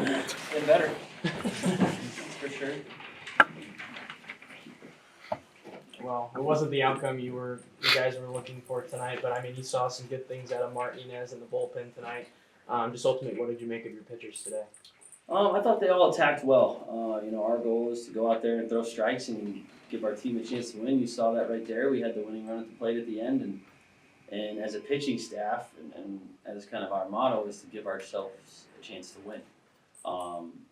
Get better. For sure. Well, it wasn't the outcome you guys were looking for tonight, but I mean, you saw some good things out of Martinez in the bullpen tonight. Just ultimately, what did you make of your pitchers today? I thought they all attacked well. Our goal is to go out there and throw strikes and give our team a chance to win. You saw that right there. We had the winning run at the plate at the end, and as a pitching staff, and as kind of our motto is to give ourselves a chance to win.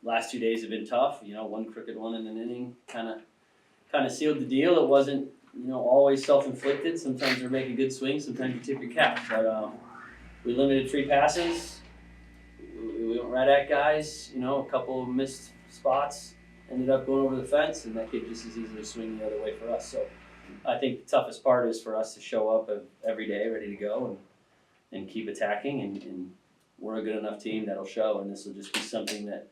Last 2 days have been tough. One crooked one in an inning kind of sealed the deal. It wasn't always self-inflicted. Sometimes they're making good swings. Sometimes you tip your cap. But we limited 3 passes. We went right at guys. A couple of missed spots ended up going over the fence, and that could just as easily swing the other way for us. So I think the toughest part is for us to show up every day ready to go and keep attacking, and we're a good enough team that'll show, and this will just be something that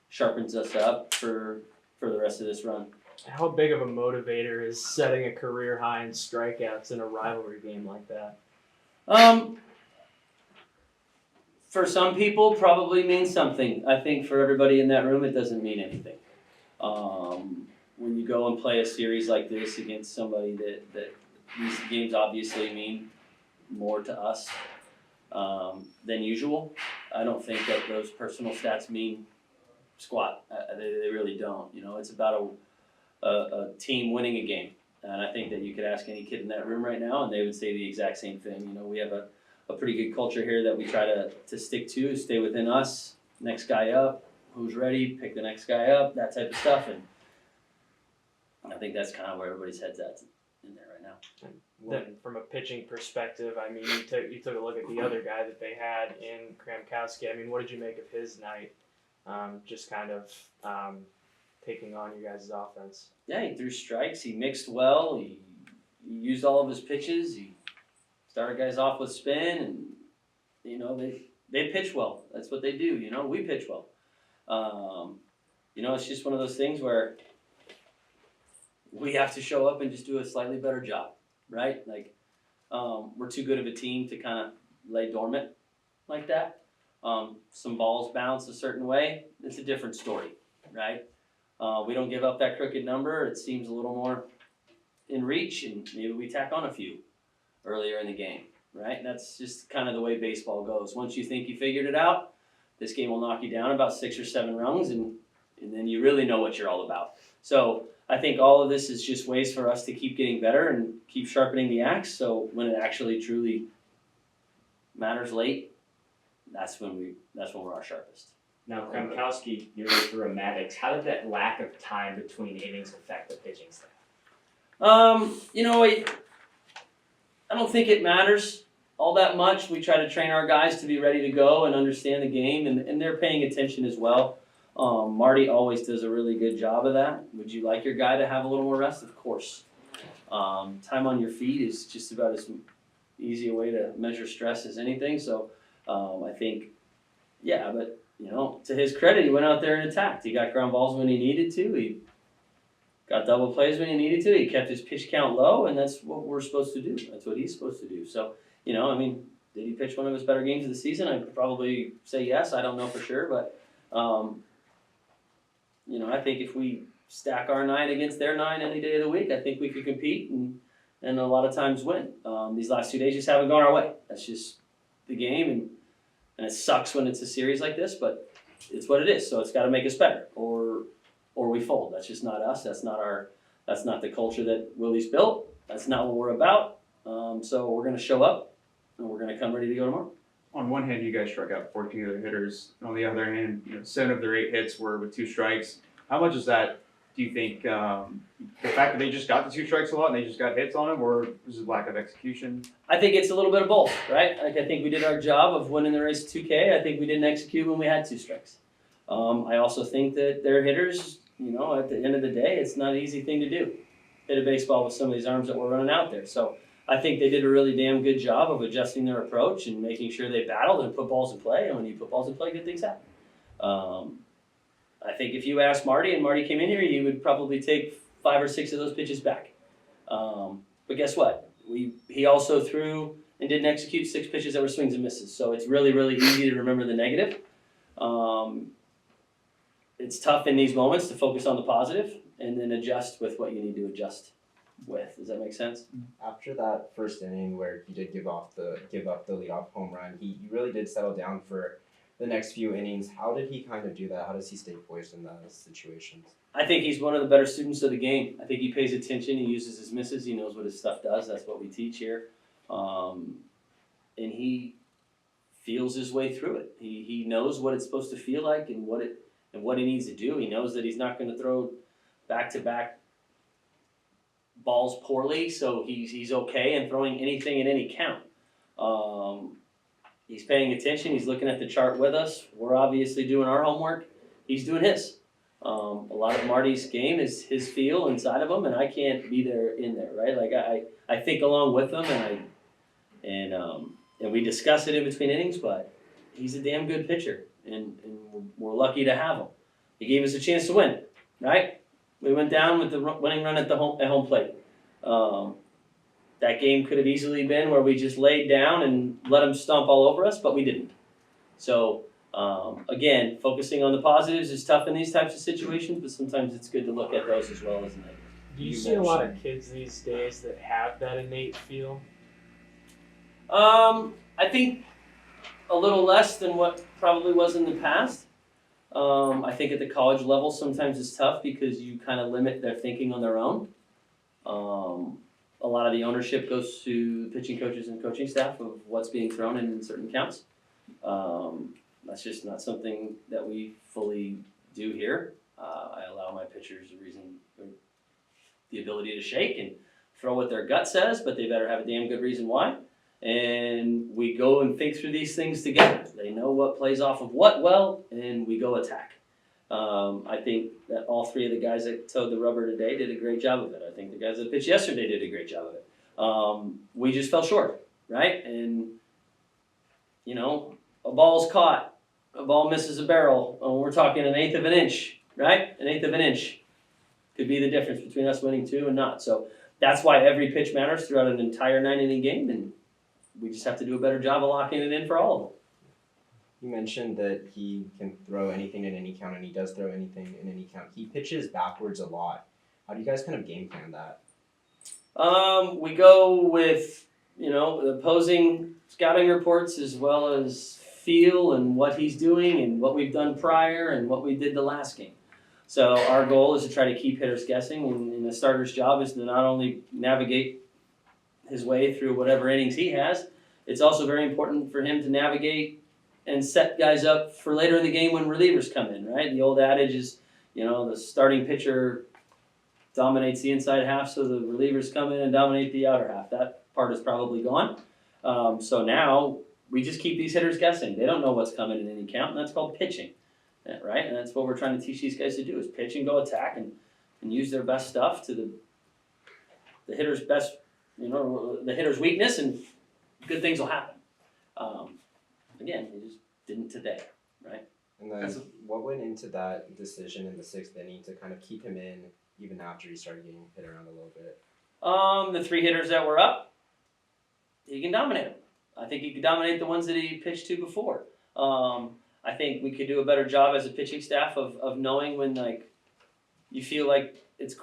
sharpens us up for the rest of this run. How big of a motivator is setting a career high in strikeouts in a rivalry game like that? For some people, probably means something. I think for everybody in that room, it doesn't mean anything. When you go and play a series like this against somebody that these games obviously mean more to us than usual, I don't think that those personal stats mean squat. They really don't. It's about a team winning a game. And I think that you could ask any kid in that room right now, and they would say the exact same thing. We have a pretty good culture here that we try to stick to, stay within us, next guy up, who's ready, pick the next guy up, that type of stuff. And I think that's kind of where everybody's head's at in there right now. Then from a pitching perspective, I mean, you took a look at the other guy that they had in Kramkowski. I mean, what did you make of his night? Just kind of taking on your guys' offense. Yeah, he threw strikes. He mixed well. He used all of his pitches. He started guys off with spin, and they pitch well. That's what they do. We pitch well. It's just one of those things where we have to show up and just do a slightly better job, right? Like we're too good of a team to kind of lay dormant like that. Some balls bounce a certain way. It's a different story, right? We don't give up that crooked number. It seems a little more in reach, and maybe we tack on a few earlier in the game, right? And that's just kind of the way baseball goes. Once you think you figured it out, this game will knock you down about 6 or 7 rungs, and then you really know what you're all about. So I think all of this is just ways for us to keep getting better and keep sharpening the axe. So when it actually truly matters late, that's when we're our sharpest. Now, Kramkowski nearly threw a Maddox. How did that lack of time between innings affect the pitching staff? I don't think it matters all that much. We try to train our guys to be ready to go and understand the game, and they're paying attention as well. Marty always does a really good job of that. Would you like your guy to have a little more rest? Of course. Time on your feet is just about as easy a way to measure stress as anything. So I think, yeah, but to his credit, he went out there and attacked. He got ground balls when he needed to. He got double plays when he needed to. He kept his pitch count low, and that's what we're supposed to do. That's what he's supposed to do. So, did he pitch one of his better games of the season? I'd probably say yes. I don't know for sure, but, I think if we stack our 9 against their 9 any day of the week, I think we could compete and a lot of times win. These last 2 days just haven't gone our way. That's just the game, and it sucks when it's a series like this, but it's what it is. So it's got to make us better, or we fold. That's just not us. That's not the culture that Willie's built. That's not what we're about. So we're going to show up, and we're going to come ready to go tomorrow. On one hand, you guys struck out 14 other hitters. On the other hand, 7 of their 8 hits were with 2 strikes. How much is that, do you think, the fact that they just got the 2 strikes a lot and they just got hits on them, or is it lack of execution? I think it's a little bit of both, right? I think we did our job of winning the race 2K. I think we didn't execute when we had 2 strikes. I also think that their hitters, at the end of the day, it's not an easy thing to do. Hit a baseball with some of these arms that were running out there. So I think they did a really damn good job of adjusting their approach and making sure they battled and put balls in play. And when you put balls in play, good things happen. I think if you asked Marty and Marty came in here, he would probably take 5 or 6 of those pitches back. But guess what? He also threw and didn't execute 6 pitches that were swings and misses. So it's really, really easy to remember the negative. it's tough in these moments to focus on the positive and then adjust with what you need to adjust with. Does that make sense? After that first inning where he did give up the leadoff home run, he really did settle down for the next few innings. How did he kind of do that? How does he stay poised in those situations? I think he's one of the better students of the game. I think he pays attention. He uses his misses. He knows what his stuff does. That's what we teach here. And he feels his way through it. He knows what it's supposed to feel like and what he needs to do. He knows that he's not going to throw back-to-back balls poorly, so he's okay in throwing anything at any count. He's paying attention. He's looking at the chart with us. We're obviously doing our homework. He's doing his. A lot of Marty's game is his feel inside of him, and I can't be there in there, right? Like I think along with him, and we discuss it in between innings. But he's a damn good pitcher, and we're lucky to have him. He gave us a chance to win, right? We went down with the winning run at home plate. That game could have easily been where we just laid down and let them stomp all over us, but we didn't. So, again, focusing on the positives is tough in these types of situations, but sometimes it's good to look at those as well as negatives. Do you see a lot of kids these days that have that innate feel? I think a little less than what probably was in the past. I think at the college level sometimes it's tough because you kind of limit their thinking on their own. A lot of the ownership goes to the pitching coaches and coaching staff of what's being thrown in certain counts. That's just not something that we fully do here. I allow my pitchers the ability to shake and throw what their gut says, but they better have a damn good reason why. And we go and think through these things together. They know what plays off of what well, and we go attack. I think that all three of the guys that towed the rubber today did a great job of it. I think the guys that pitched yesterday did a great job of it. We just fell short, right? And, you know, a ball's caught. A ball misses a barrel. We're talking an eighth of an inch, right? An eighth of an inch could be the difference between us winning two and not. So that's why every pitch matters throughout an entire 9-inning game, and we just have to do a better job of locking it in for all of them. You mentioned that he can throw anything in any count, and he does throw anything in any count. He pitches backwards a lot. How do you guys kind of game plan that? We go with, the opposing scouting reports as well as feel and what he's doing and what we've done prior and what we did the last game. So our goal is to try to keep hitters guessing, and the starter's job is to not only navigate his way through whatever innings he has, it's also very important for him to navigate and set guys up for later in the game when relievers come in, right? The old adage is, the starting pitcher dominates the inside half, so the relievers come in and dominate the outer half. That part is probably gone. So now we just keep these hitters guessing. They don't know what's coming in any count, and that's called pitching, right? And that's what we're trying to teach these guys to do, is pitch and go attack and use their best stuff to the hitter's best, the hitter's weakness, and good things will happen. Again, they just didn't today, right? And then what went into that decision in the 6th inning to kind of keep him in even after he started getting hit around a little bit? The 3 hitters that were up, he can dominate them. I think he could dominate the ones that he pitched to before. I think we could do a better job as a pitching staff of knowing when you feel like it's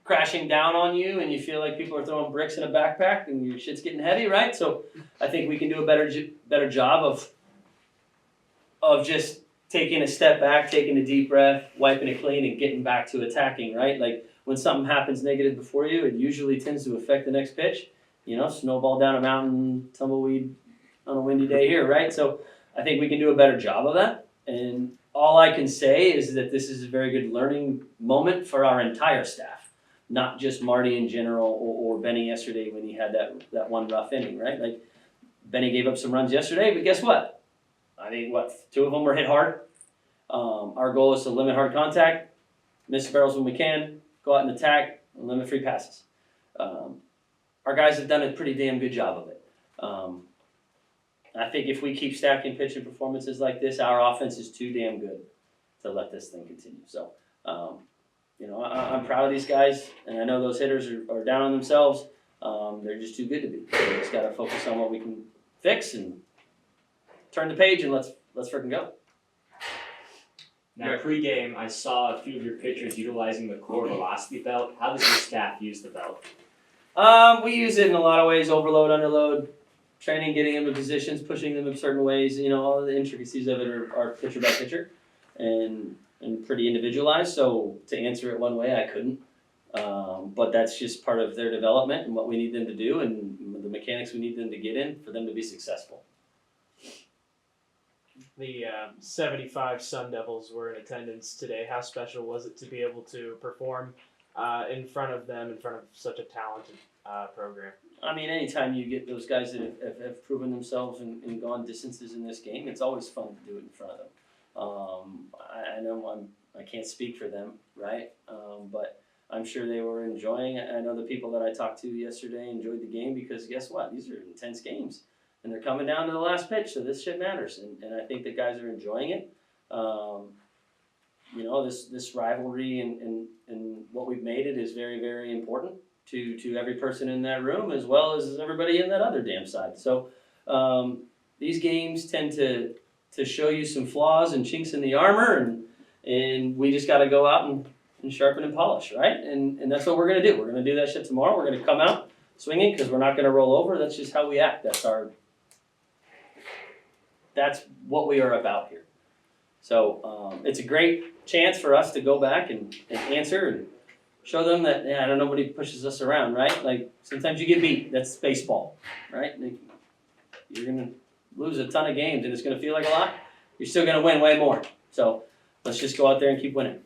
crashing down on you and you feel like people are throwing bricks in a backpack and your shit's getting heavy, right? So I think we can do a better job of just taking a step back, taking a deep breath, wiping it clean, and getting back to attacking, right? Like when something happens negative before you, it usually tends to affect the next pitch. Snowball down a mountain, tumbleweed on a windy day here, right? So I think we can do a better job of that. And all I can say is that this is a very good learning moment for our entire staff, not just Marty in general or Benny yesterday when he had that one rough inning, right? Like Benny gave up some runs yesterday, but guess what? I think 2 of them were hit hard. Our goal is to limit hard contact, miss barrels when we can, go out and attack, and limit free passes. Our guys have done a pretty damn good job of it. I think if we keep stacking pitching performances like this, our offense is too damn good to let this thing continue. So, I'm proud of these guys, and I know those hitters are down on themselves. They're just too good to be. We just got to focus on what we can fix and turn the page and let's freaking go. Now Right. pregame, I saw a few of your pitchers utilizing the core velocity belt. How does your staff use the belt? We use it in a lot of ways: overload, underload, training, getting them in positions, pushing them in certain ways. You know, all the intricacies of it are pitcher by pitcher, and pretty individualized. So to answer it one way, I couldn't. But that's just part of their development and what we need them to do, and the mechanics we need them to get in for them to be successful. The 75 Sun Devils were in attendance today. How special was it to be able to perform in front of them, in front of such a talented program? I mean, anytime you get those guys that have proven themselves and gone distances in this game, it's always fun to do it in front of them. I know I can't speak for them, right? But I'm sure they were enjoying it. I know the people that I talked to yesterday enjoyed the game because guess what? These are intense games. And they're coming down to the last pitch, so this shit matters. And I think the guys are enjoying it. You know, this rivalry and what we've made it is very, very important to every person in that room as well as everybody in that other damn side. So these games tend to show you some flaws and chinks in the armor, and we just got to go out and sharpen and polish, right? And that's what we're going to do. We're going to do that shit tomorrow. We're going to come out swinging because we're not going to roll over. That's just how we act. That's what we are about here. So it's a great chance for us to go back and answer and show them that, yeah, nobody pushes us around, right? Like, sometimes you get beat. That's baseball, right? Like, you're going to lose a ton of games, and it's going to feel like a lot. You're still going to win way more. So let's just go out there and keep winning.